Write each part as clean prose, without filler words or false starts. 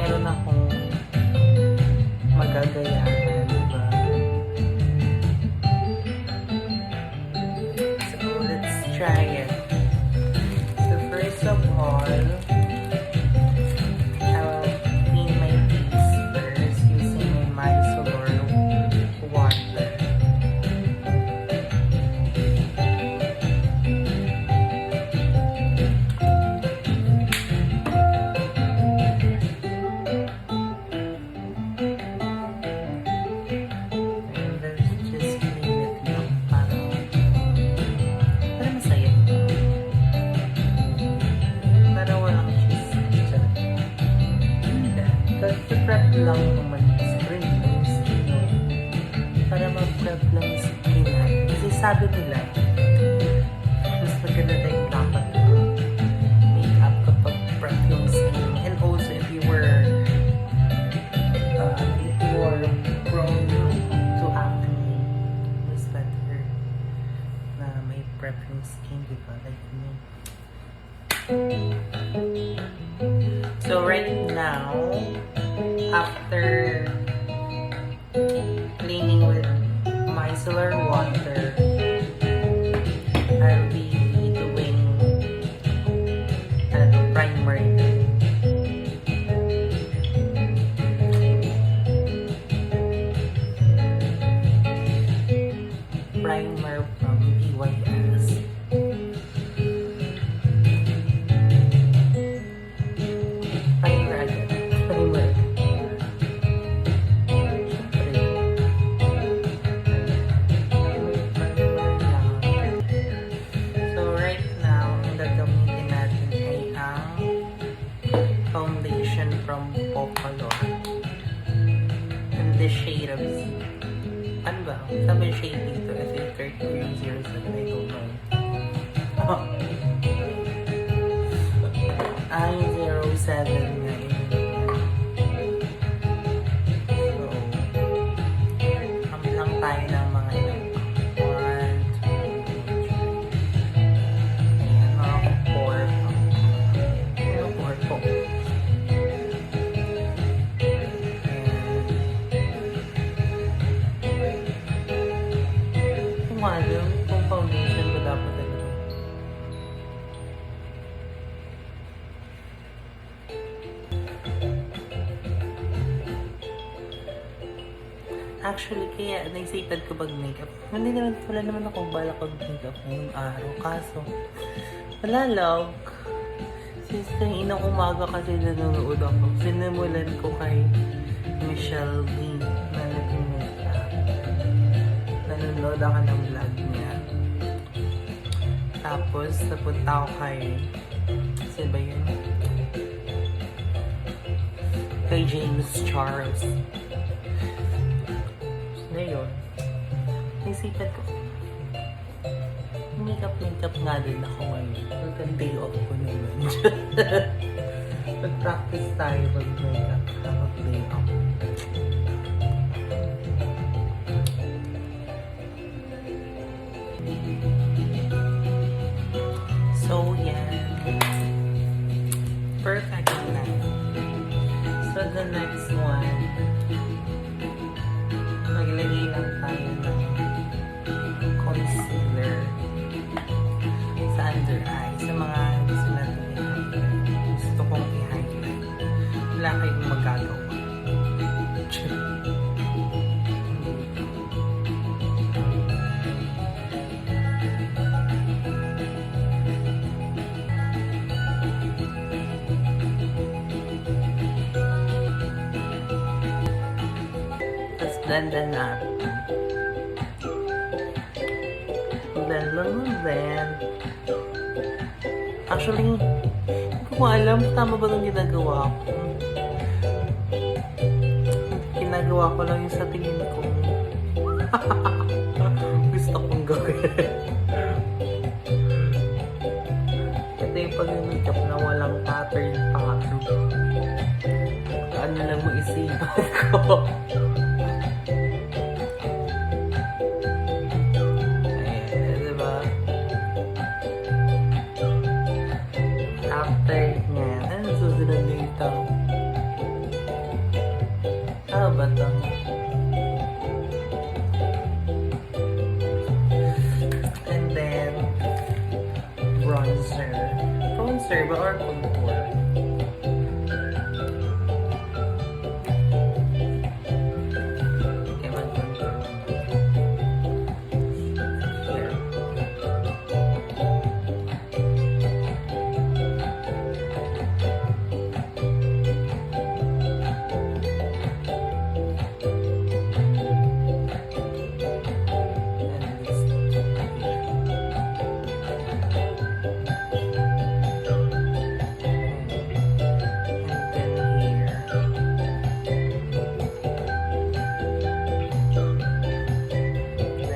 meron akong magagayahan, diba? So, let's try it. So, first of all, I will clean my face first using my micellar water. Prep lang naman screen yung skin mo. Para ma-prep lang yung skin natin. Kasi sabi nila, mas maganda tayong dapat make-up kapag prep yung skin. And also, if you were prone to acne, mas better na may prep yung skin, diba? Like me. So right now, after cleaning with micellar water, I'll be doing primer. Primer from EYS. Primer again. Primer. Foundation from Popolor in the shade of ano ba? Sabi yung shade dito FA30 yung 07, I don't know. Ay, 07 nga yun. So, kami lang tayo ng mga ilang 1, 2, 3 ayan, mga 4 po. Alam kung foundation ko dapat ito. Actually, kaya naisipan ko mag-makeup. Wala naman akong balak mag-makeup ngayong araw. Kaso, wala lang. Since kaninang umaga kasi nanonood ako, sinimulan ko kay Michelle V na naging makeup. Nanonood ako ng vlog niya. Tapos, napunta ako kay... Saan ba yun? Kay James Charles. So, na yun. Naisipan ko. Makeup nga din ako ngayon. Mag-day off ko naman. Mag-practice tayo mag-makeup. Mag-day off. So, yan. Perfect na. So, the next one, maglagay lang tayo ng concealer sa under eye. Sa mga gusto natin i-highlight. Gusto kong i-highlight. Wala kayong magagawa. Dandan natin. Then, actually, hindi ko alam tama ba itong ginagawa ko. Ginagawa ko lang yung sa tingin ko. Gusto kong gawin. Ito yung pag-makeup na walang pattern. Ano lang mo isipan ko. After niya, ano susunod dito? Tama ba to? And then, bronzer. Bronzer ba or contour? Okay, mag-contour. Here. And this here. And then here.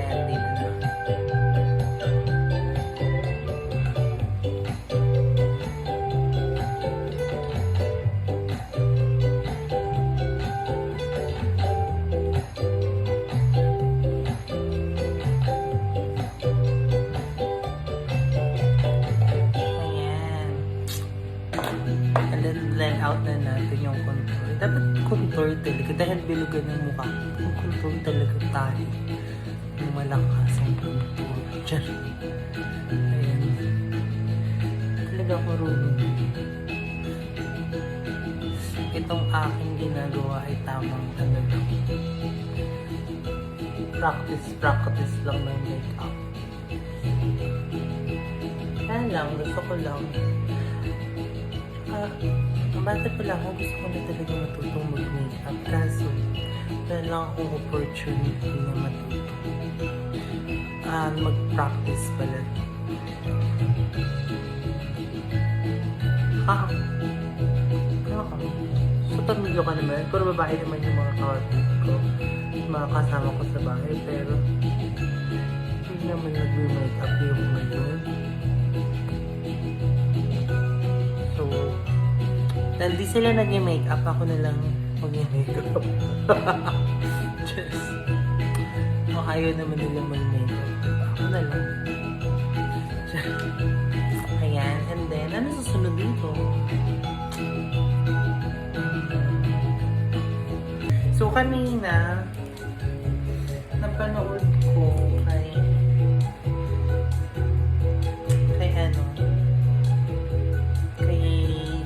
Then dito na. Ayan. And then blend out na natin yung contour. Dapat contour talaga dahil bilugan ng mukha. Yung contour talaga tayo. Yung malakas ang contour. Diyan. Ayan. Talaga marunong. Itong aking ginagawa ay tamang ano lang. Practice lang ng makeup. Kaya lang, gusto ko lang. Ang bata pa lang ako, gusto ko na talaga matutong mag-makeup. Kaso, wala lang akong opportunity na matuto. Mag-practice pala. So, pamilyo ka naman. Pero babae naman yung mga kapatid ko. Mga kasama ko sa bahay. Pero, hindi naman nag-makeup yung ngayon. So, dahil di sila nag-makeup, ako na lang mag-makeup. Just, ayaw naman nila mag-makeup. Ako na lang. Ayan, and then, ano susunod dito? So, kanina, napanood ko kay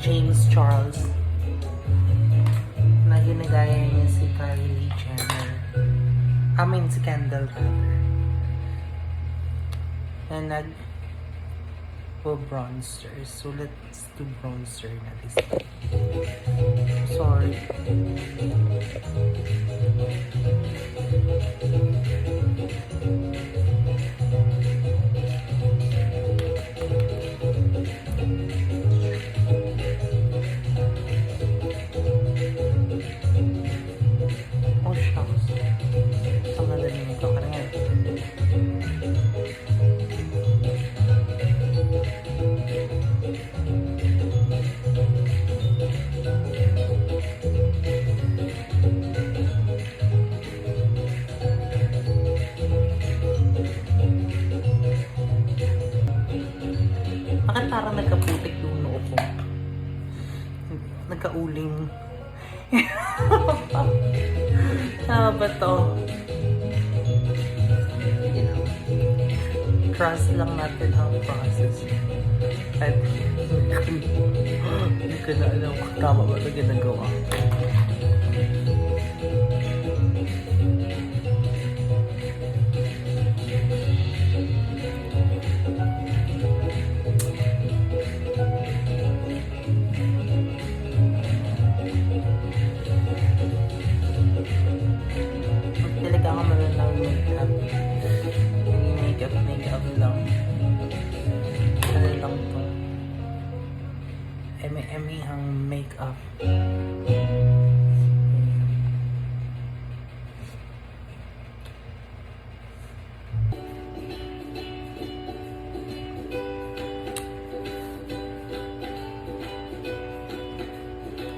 James Charles na ginagaya niya si Kylie Jenner. Si Kendall rather. Na bronzer. So, let's do bronzer na this time. Sorry. Oh, shucks. Ang ganda niyo ito. Karangay. Bakit parang nagkaputik yung noo ko? Nagkauling. Tama ba to? Trust lang natin ang process. At hindi ko na alam kung tama ba ito ginagawa. Talaga ako meron lang makeup. Makeup lang. Ano lang to? Eme ang makeup.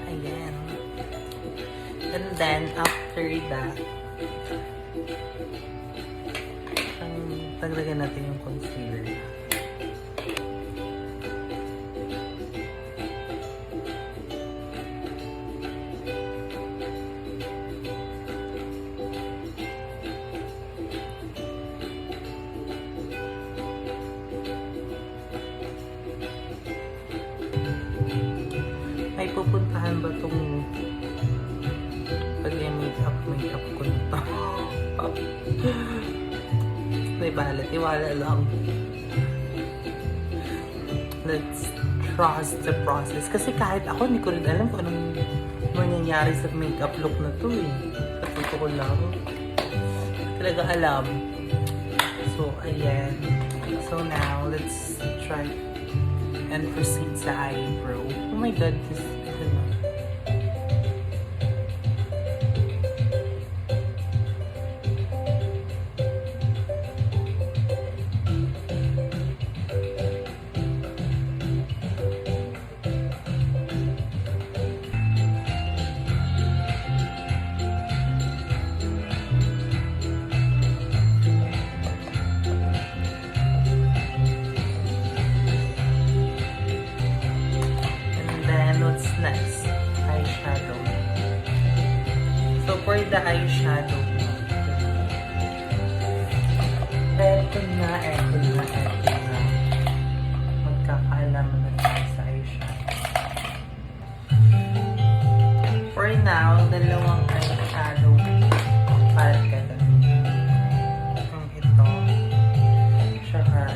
Ayan. And then, after that, taglagyan natin yung concealer. may bahala. Tiwala lang. Let's trust the process. Kasi kahit ako, hindi ko rin alam kung anong mangyayari sa makeup look na to eh. Patuto ko lang. Talaga alam. So, ayan. So now, let's try and proceed sa eyebrow. Oh my God, this ito na. What's next? Eyeshadow. So, for the eyeshadow, eto na. Magkakaalaman na tayo sa eyeshadow. For now, dalawang eyeshadow palette. Ito. Tsaka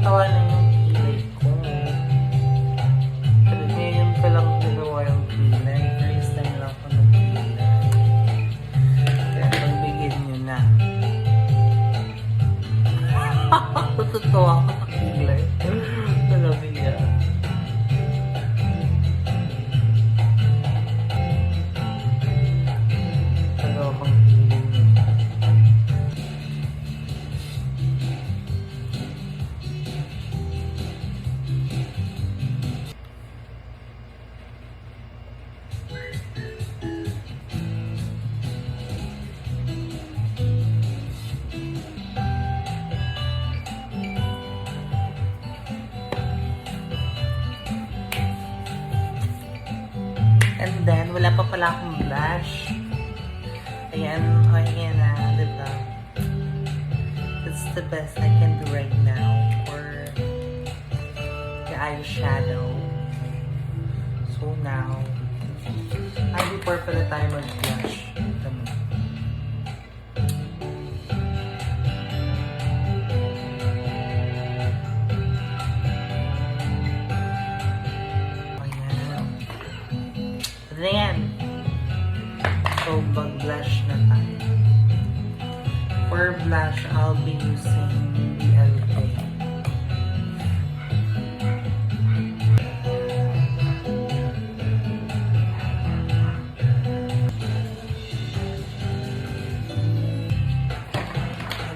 tawanan yung kilay ko. Pero ngayon pa lang ginawa yung kilay. First time lang ako ng kilay. Kaya pagbigyan nyo na. Totoo ako sa kilay. Talabi niya. Talaga akong kilay niya. And then, wala pa pala akong blush. Ayan na, diba? That's the best I can do right now for the eyeshadow. So now, before pala tayo mag-blush. Ito mo. Ayan. So, mag-blush na tayo. For blush, I'll be using the LK.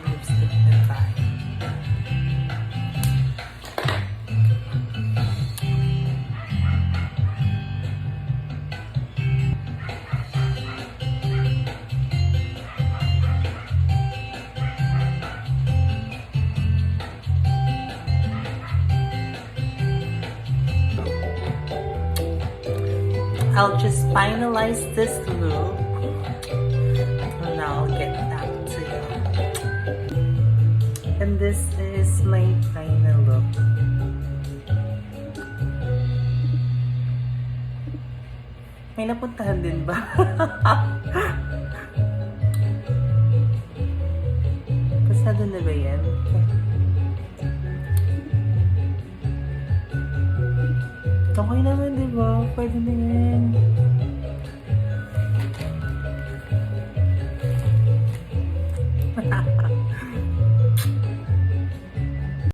Lipstick na tayo. I'll just finalize this look and I'll get back to you. And this is my final look. May napuntahan din ba? Pasado na ba yan? Okay naman, di ba? Pwede na yan.